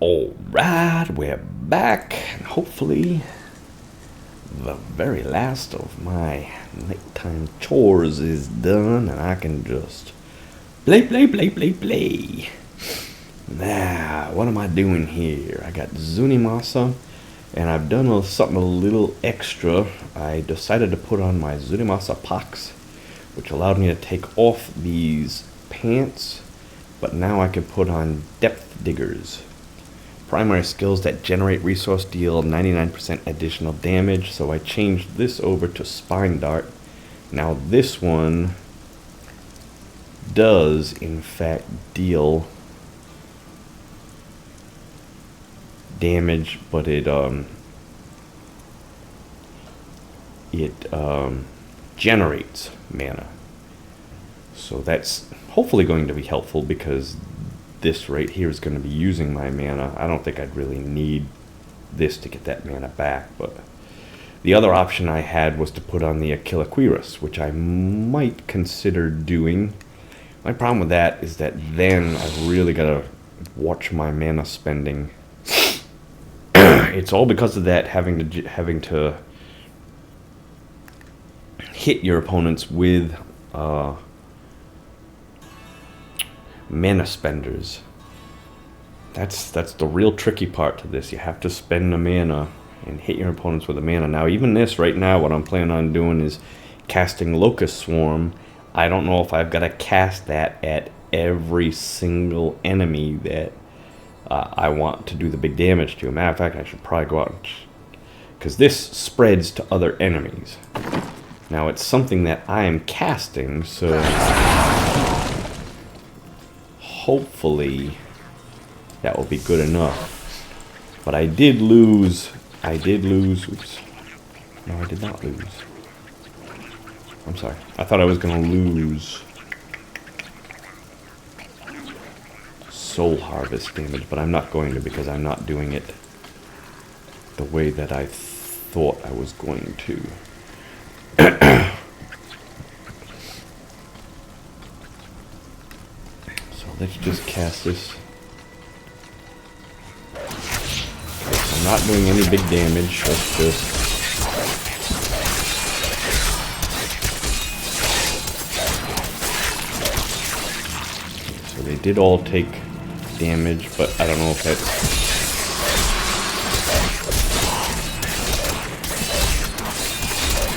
Alright, we're back. Hopefully, the very last of my nighttime chores is done, and I can just play. Now, what am I doing here? I got Zunimassa, and I've done something a little extra. I decided to put on my Zunimassa pox, which allowed me to take off these pants, but now I can put on depth diggers. Primary skills that generate resource deal 99% additional damage, so I changed this over to spine dart. Now this one does in fact deal damage, but it generates mana, so that's hopefully going to be helpful, because this right here is going to be using my mana. I don't think I'd really need this to get that mana back, but the other option I had was to put on the Aquilaquirus, which I might consider doing. My problem with that is that then I've really got to watch my mana spending. It's all because of that, having to hit your opponents with mana spenders. That's the real tricky part to this. You have to spend the mana and hit your opponents with the mana. Now even this right now, what I'm planning on doing is casting Locust Swarm. I don't know if I've got to cast that at every single enemy that I want to do the big damage to. Matter of fact, I should probably go out, because this spreads to other enemies. Now it's something that I am casting, so hopefully that will be good enough. But I did lose, oops. No, I did not lose. I'm sorry. I thought I was going to lose Soul Harvest damage, but I'm not going to, because I'm not doing it the way that I thought I was going to. So let's just cast this. Okay, so I'm not doing any big damage. Let's just... So they did all take damage, but I don't know if that's...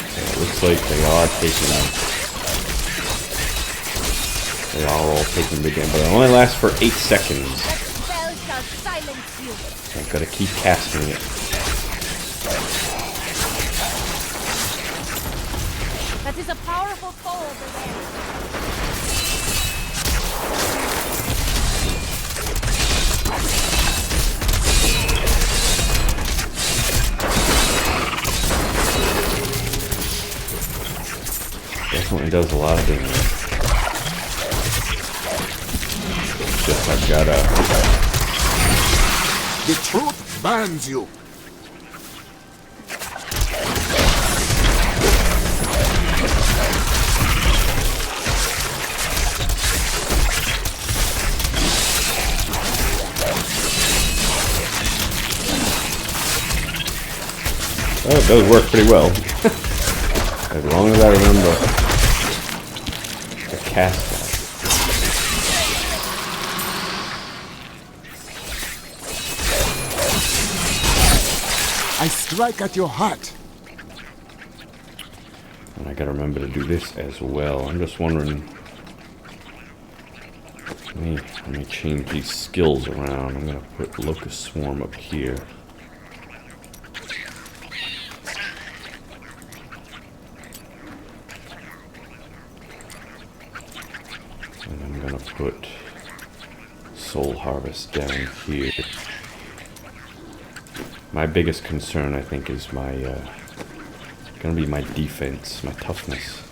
Okay, it looks like they are all taking big damage, but it only lasts for 8 seconds. So I've got to keep casting it. That is a powerful foe over there. Definitely does a lot of damage. It's just I've gotta... The truth burns you. Oh, it does work pretty well. As long as I remember to cast that. I strike at your heart. And I gotta remember to do this as well. I'm just wondering. Let me change these skills around. I'm gonna put Locust Swarm up here. And I'm gonna put Soul Harvest down here. My biggest concern, I think, is gonna be my defense, my toughness.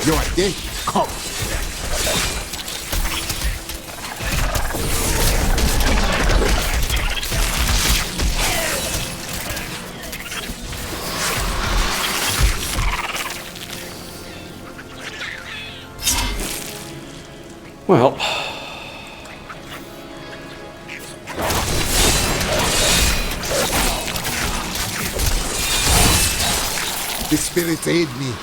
Your day comes. Well, The spirits aid me.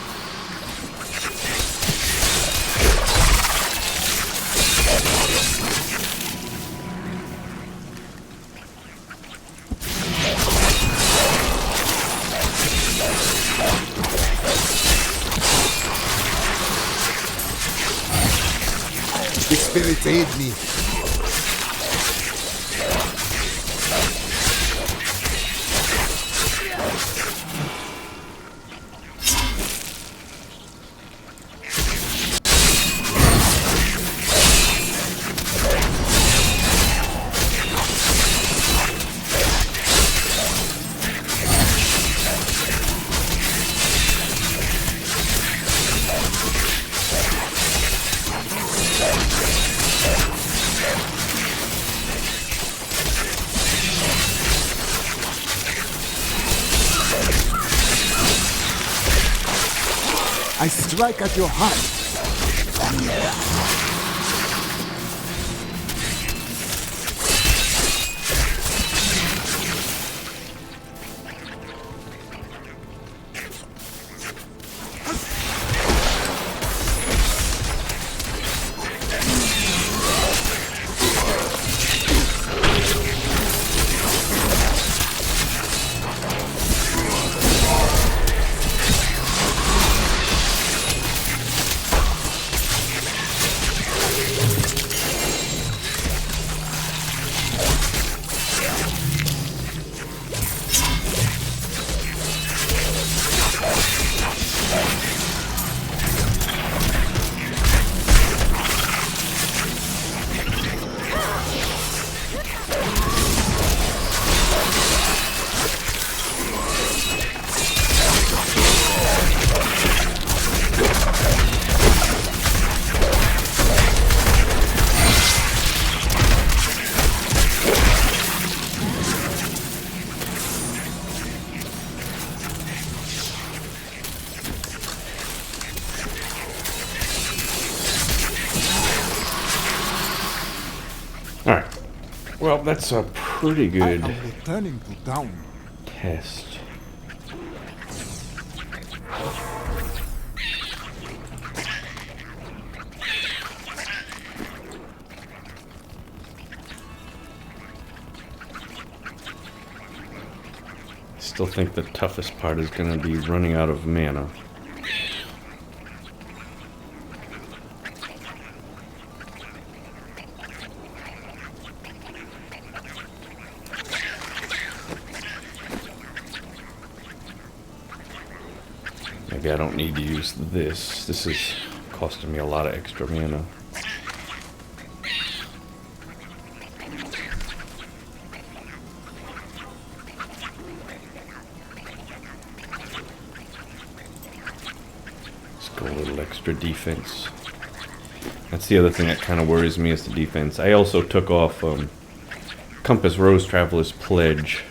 The spirits aid me. I strike at your heart. alright. Well, that's a pretty I good am returning to town. test. Still think the toughest part is going to be running out of mana. Maybe I don't need to use this. This is costing me a lot of extra mana. Let's go a little extra defense. That's the other thing that kind of worries me is the defense. I also took off Compass Rose Traveler's Pledge.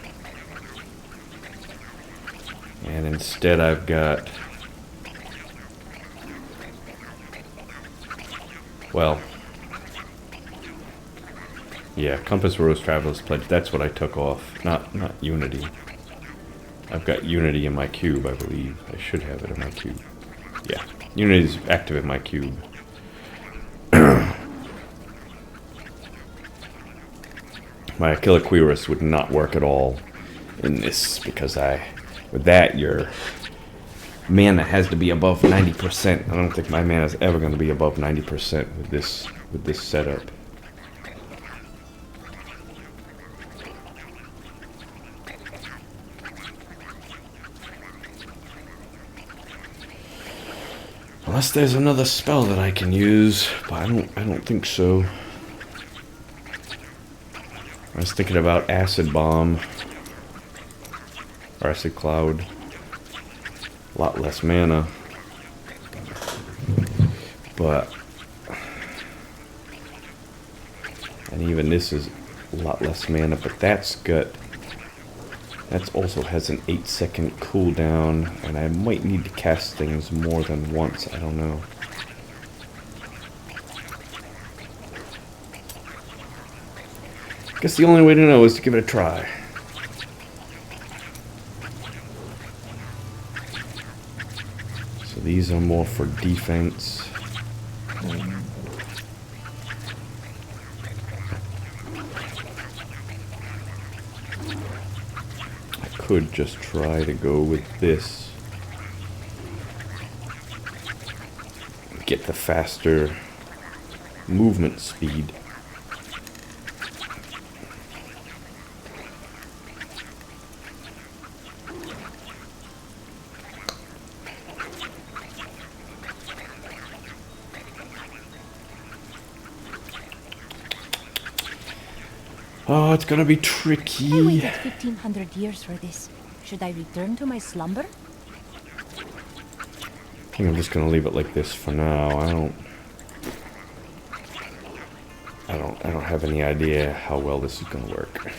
And instead I've got... Well, yeah, Compass Rose Traveler's Pledge, that's what I took off, not Unity. I've got Unity in my cube, I believe. I should have it in my cube. Yeah, Unity's active in my cube. My Achilles would not work at all in this, because with that, your mana has to be above 90%. I don't think my mana is ever going to be above 90% with this setup. Unless there's another spell that I can use, but I don't think so. I was thinking about Acid Bomb or Acid Cloud. A lot less mana, but and even this is a lot less mana. But that's also has an 8-second cooldown, and I might need to cast things more than once. I don't know. Guess the only way to know is to give it a try. So these are more for defense. I could just try to go with this. Get the faster movement speed. Oh, it's gonna be I tricky. waited 1500 years for this. Should I return to my slumber? I think I'm just gonna leave it like this for now. I don't have any idea how well this is gonna work.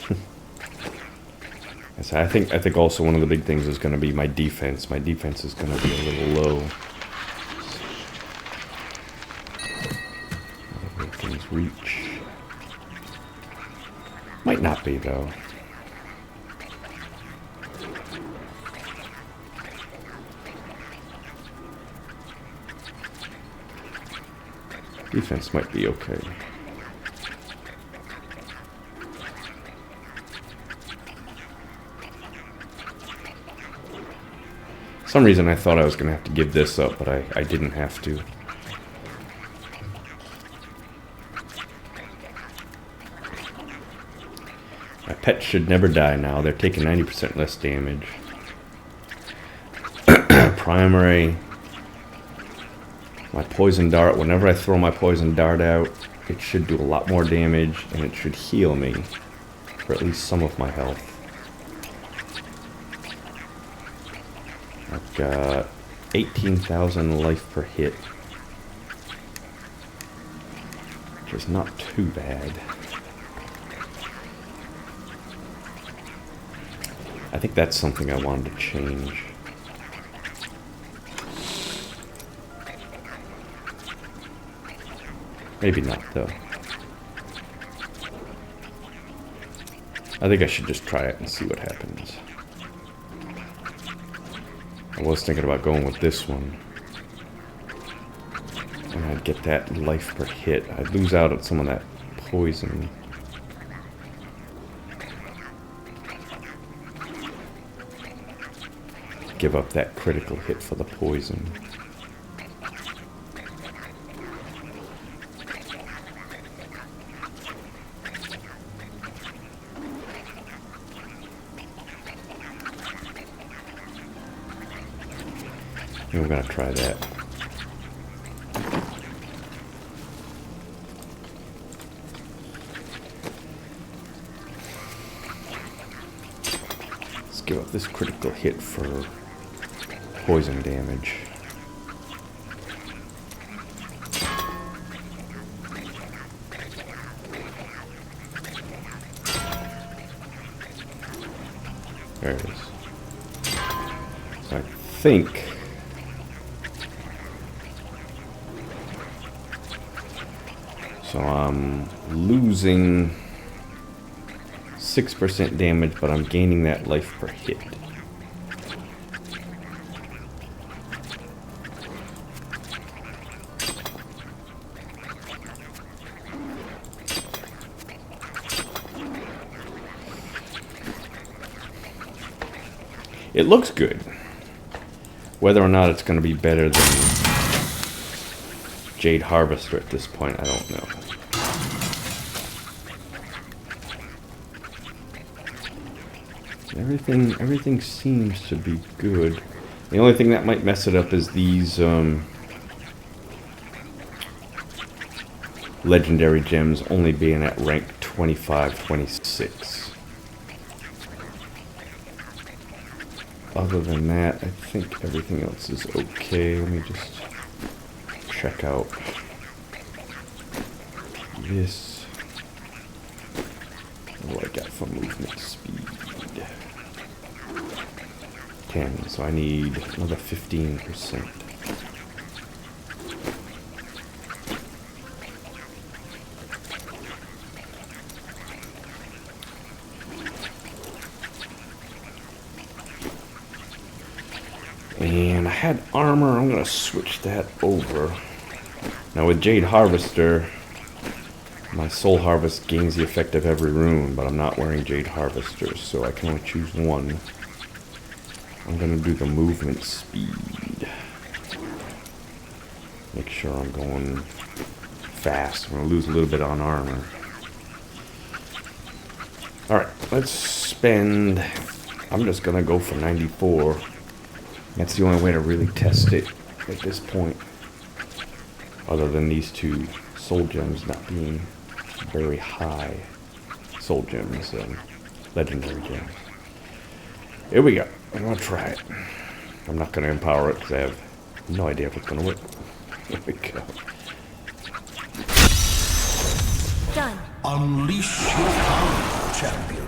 So I think also one of the big things is gonna be my defense. My defense is gonna be a little low. Things reach. Might not be though. Defense might be okay. For some reason I thought I was going to have to give this up, but I didn't have to. My pets should never die now. They're taking 90% less damage. Primary. My poison dart, whenever I throw my poison dart out, it should do a lot more damage, and it should heal me for at least some of my health. I've got 18,000 life per hit, which is not too bad. I think that's something I wanted to change. Maybe not, though. I think I should just try it and see what happens. I was thinking about going with this one. And I'd get that life per hit. I'd lose out on some of that poison. Give up that critical hit for the poison. We're gonna try that. Let's give up this critical hit for poison damage. There it is. So I think so I'm losing 6% damage, but I'm gaining that life per hit. It looks good. Whether or not it's going to be better than Jade Harvester at this point, I don't know. Everything seems to be good. The only thing that might mess it up is these legendary gems only being at rank 25, 26. Other than that, I think everything else is okay. Let me just check out this. What do I got for movement speed? 10, so I need another 15%. And I had armor. I'm going to switch that over. Now with Jade Harvester, my Soul Harvest gains the effect of every rune, but I'm not wearing Jade Harvester, so I can only choose one. I'm going to do the movement speed. Make sure I'm going fast. I'm going to lose a little bit on armor. Alright, let's spend... I'm just going to go for 94. That's the only way to really test it at this point. Other than these two soul gems not being very high soul gems, legendary gems. Here we go. I'm going to try it. I'm not going to empower it because I have no idea if it's going to work. Here we go. Done. Unleash your power, champion.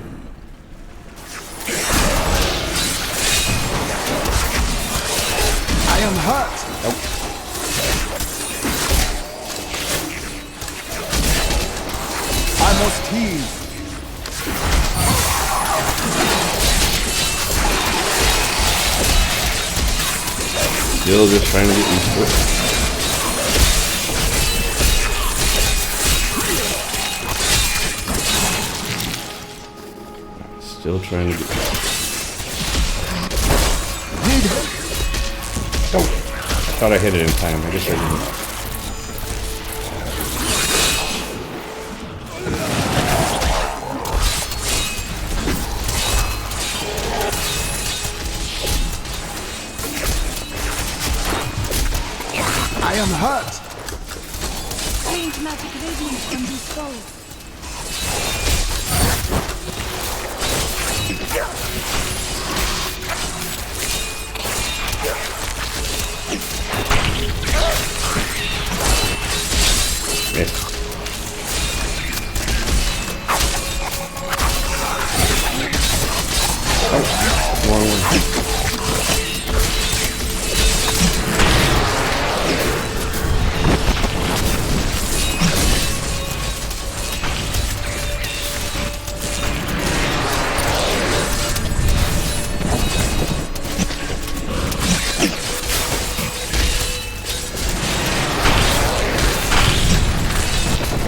I am hurt. Nope. I must heal. Still just trying to get used to it. Still trying to get used to it. Oh, I thought I hit it in time. I guess I didn't. I am hurt. Strange magic radiance from these foes. Missed. Oh, wrong one.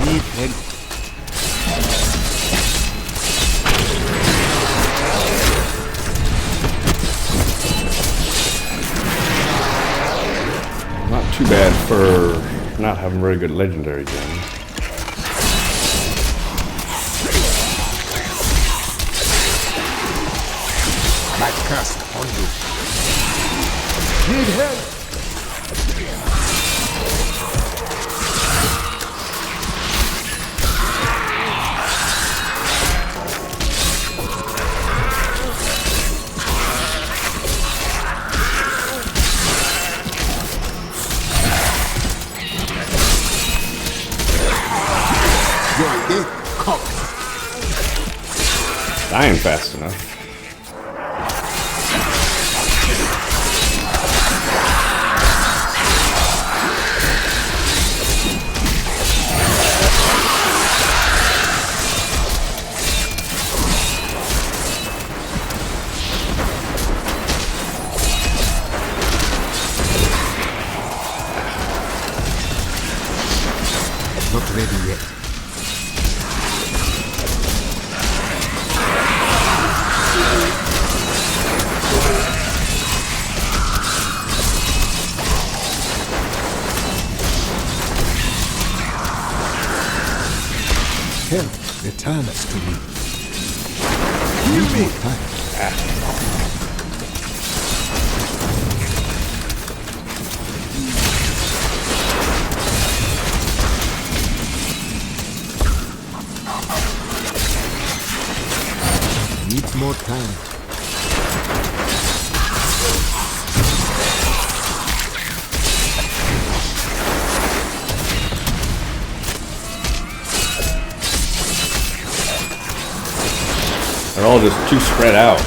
Need help. Not too bad for not having very good legendary gems. My curse upon you. Need help. Your death comes. Dying fast enough. Not ready yet. Help returns to me. Give me time. Needs more time. They're all just too spread out.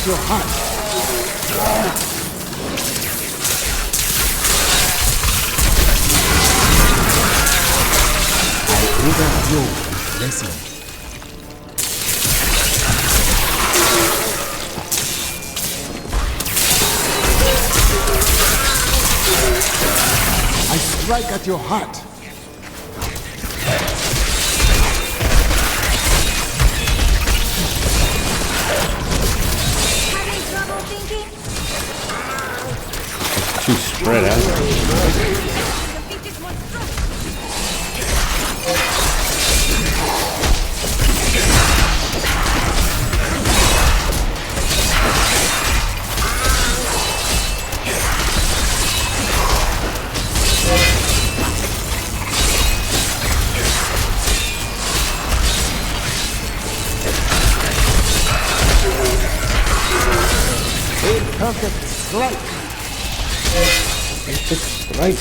at your heart. I overflow. Listen. I strike at your heart. Having trouble thinking? Too spread out. Defeat this monstrosity. Perfect strike. It's right.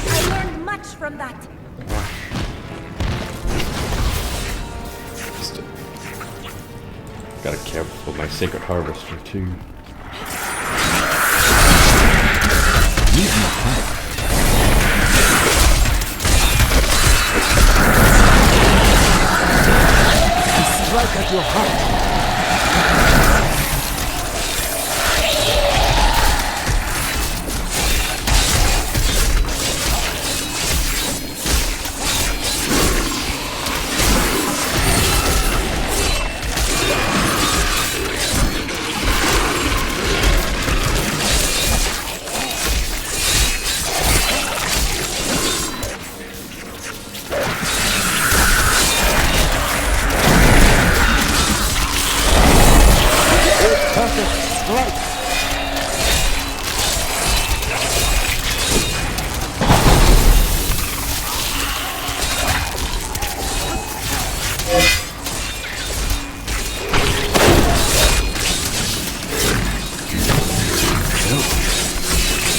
I learned much from that. Gotta careful with my sacred harvester too. Leave my heart. Strike at your heart.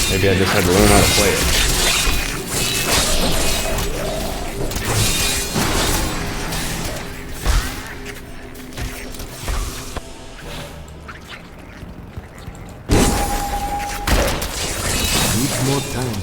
Maybe I just had to learn how to play it. Need more time.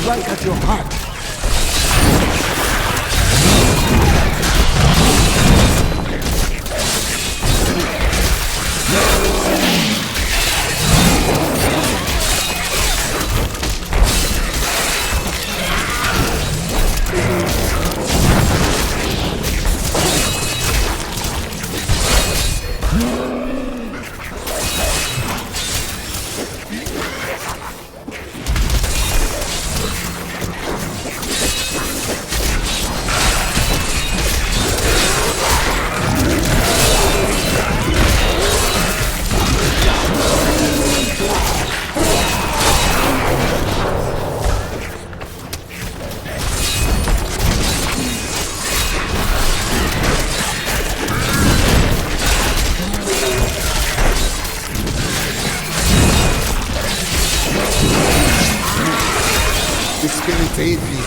Strike at your heart. The spirit aid me.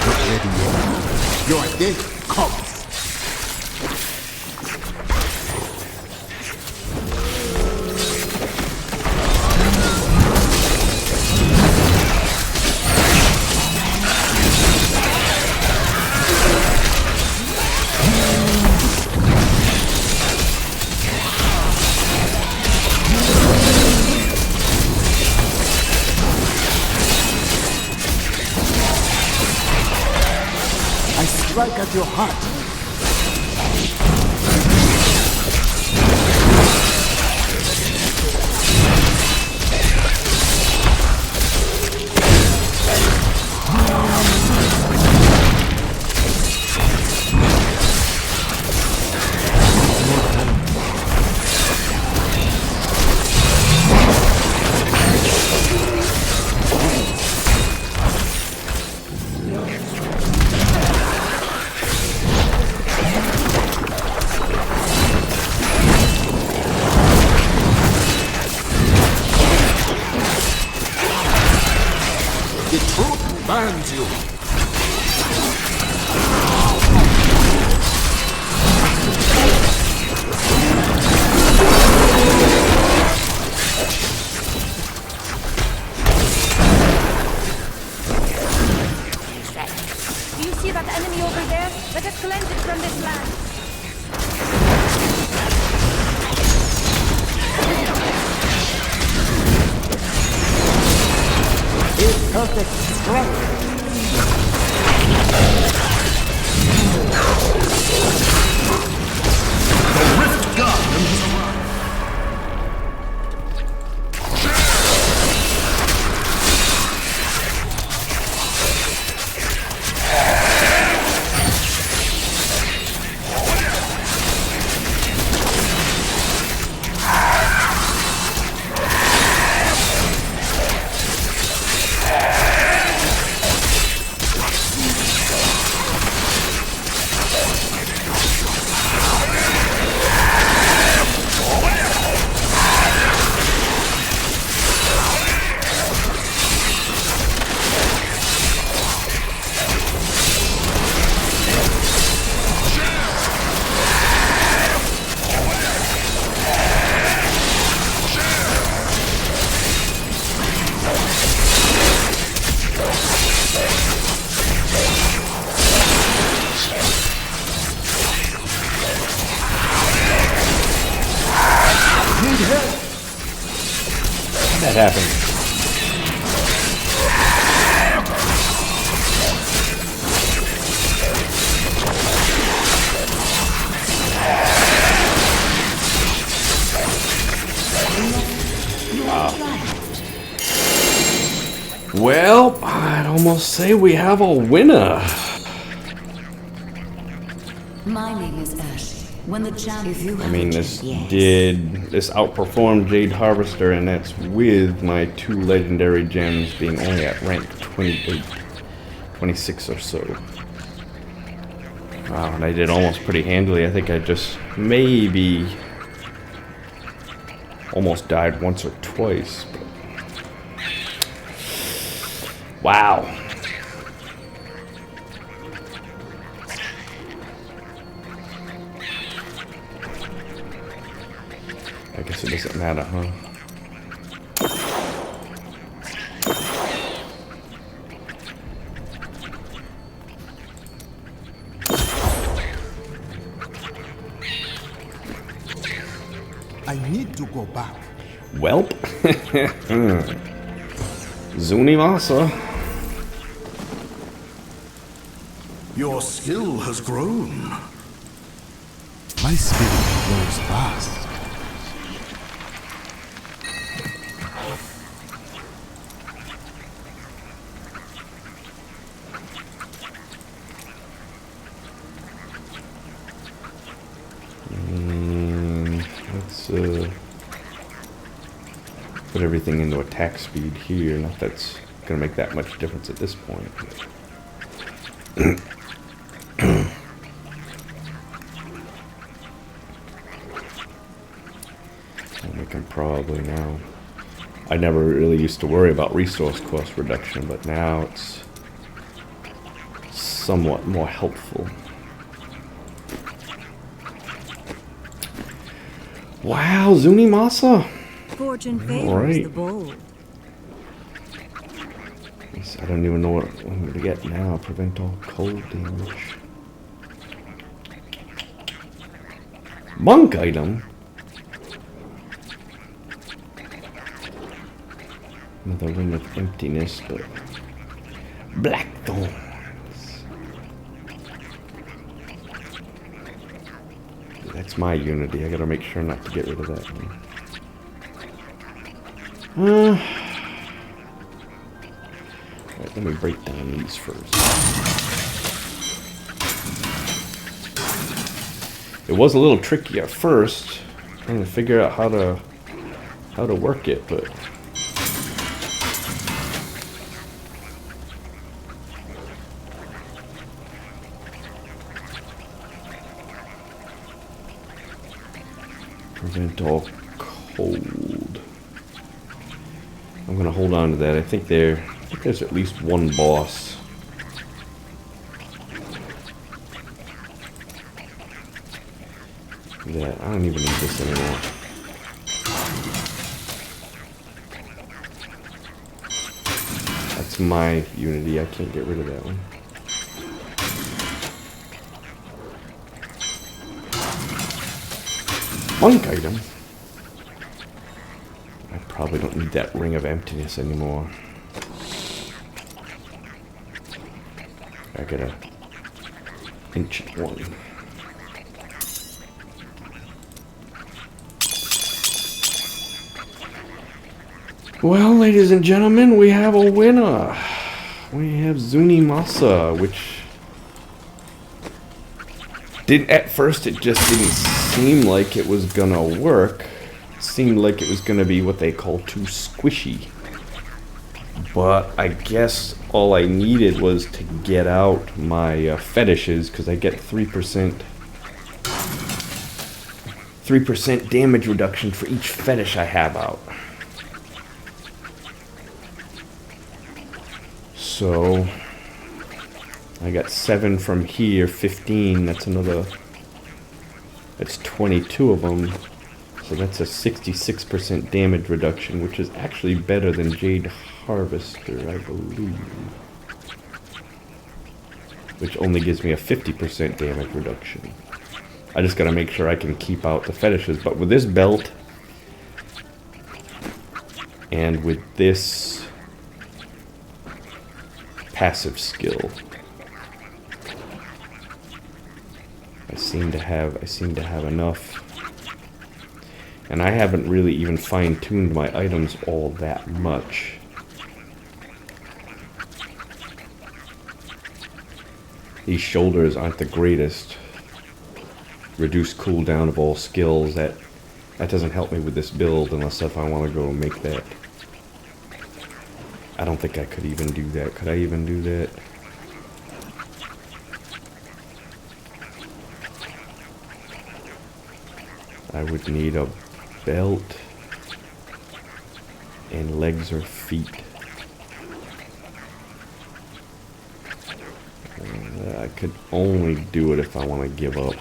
Not ready yet. Your day comes. strike at your heart. The truth binds you. Do you see that enemy over there? Let us cleanse it from this land. A perfect strike. The Rift Guardian has arrived. That happened. Well, I'd almost say we have a winner. My name is Ash. When the champion, I mean, this outperformed Jade Harvester, and that's with my 2 legendary gems being only at rank 28, 26 or so. Wow, and I did almost pretty handily. I think I just maybe almost died once or twice. But wow. I guess it doesn't matter, huh? I need to go back. Welp. Zunimassa. Your skill has grown. My spirit grows fast. Let's put everything into attack speed here. Not that's gonna make that much difference at this point. And we can probably now. I never really used to worry about resource cost reduction, but now it's somewhat more helpful. Wow, Zunimassa. fortune favors the bold. I don't even know what I'm going to get now. Prevent all cold damage. Monk item. Another ring of emptiness, but black thorns. That's my unity. I gotta make sure not to get rid of that one. Alright, let me break down these first. It was a little tricky at first, trying to figure out how to work it, but prevent all cold. I'm gonna hold on to that. I think there's at least one boss. That I don't even need this anymore. That's my unity. I can't get rid of that one. Monk item. I probably don't need that ring of emptiness anymore. I gotta inch it one. Well, ladies and gentlemen, we have a winner. We have Zunimassa, which at first it just didn't seem like it was gonna work. It seemed like it was gonna be what they call too squishy. But I guess all I needed was to get out my fetishes, because I get 3% damage reduction for each fetish I have out. So I got 7 from here, 15, that's 22 of them. So that's a 66% damage reduction, which is actually better than Jade Harvester, I believe. Which only gives me a 50% damage reduction. I just gotta make sure I can keep out the fetishes. But with this belt, and with this passive skill, I seem to have enough. And I haven't really even fine-tuned my items all that much. These shoulders aren't the greatest. Reduce cooldown of all skills. That doesn't help me with this build unless if I want to go make that. I don't think I could even do that. Could I even do that? I would need a belt and legs or feet. I could only do it if I want to give up.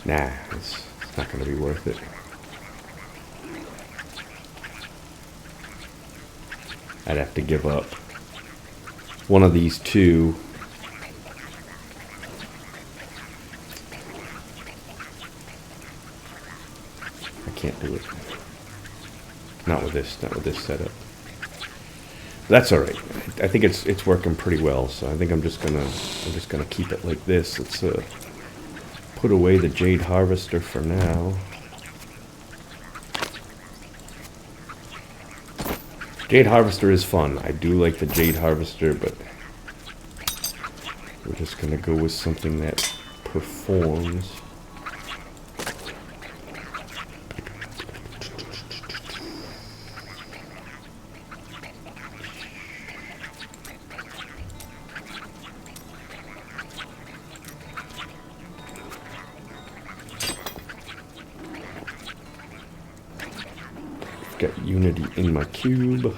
Nah, it's not going to be worth it. I'd have to give up one of these two. I can't do it. Not with this setup. That's all right. I think it's working pretty well. So I think I'm just gonna keep it like this. Let's put away the Jade Harvester for now. Jade Harvester is fun. I do like the Jade Harvester, but we're just gonna go with something that performs. Got unity in my cube.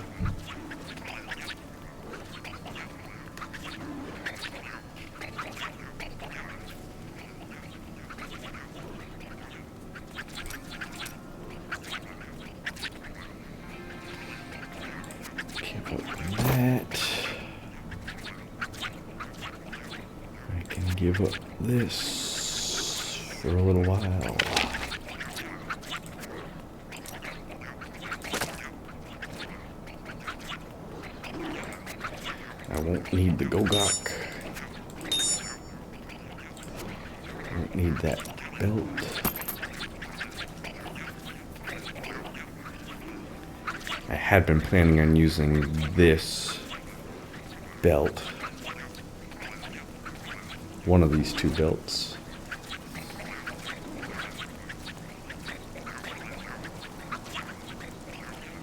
Give up that. I can give up this for a little while. Don't need the Gogok. Don't need that belt. I had been planning on using this belt. One of these two belts.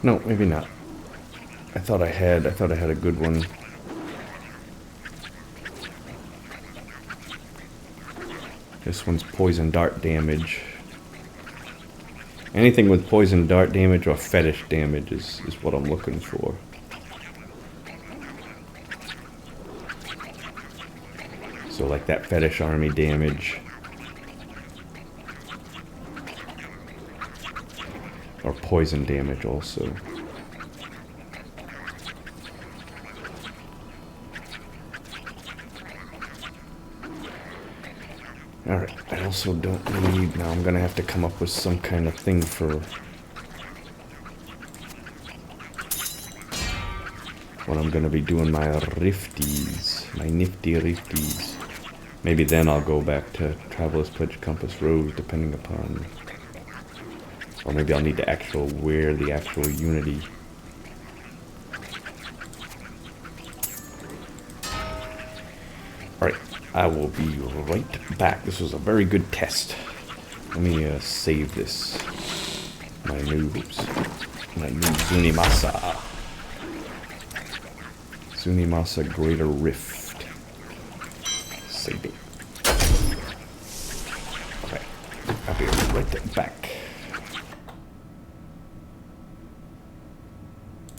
No, maybe not. I thought I had a good one. This one's poison dart damage. Anything with poison dart damage or fetish damage is what I'm looking for. So like that fetish army damage. Or poison damage also. Alright, I also don't need... Now I'm gonna have to come up with some kind of thing for... when I'm gonna be doing my rifties. My nifty rifties. Maybe then I'll go back to Traveler's Pledge Compass Rose, depending upon... Or maybe I'll need to wear the actual Unity. Alright, I will be right back. This was a very good test. Let me save this. My new Zunimassa. Zunimassa Greater Rift.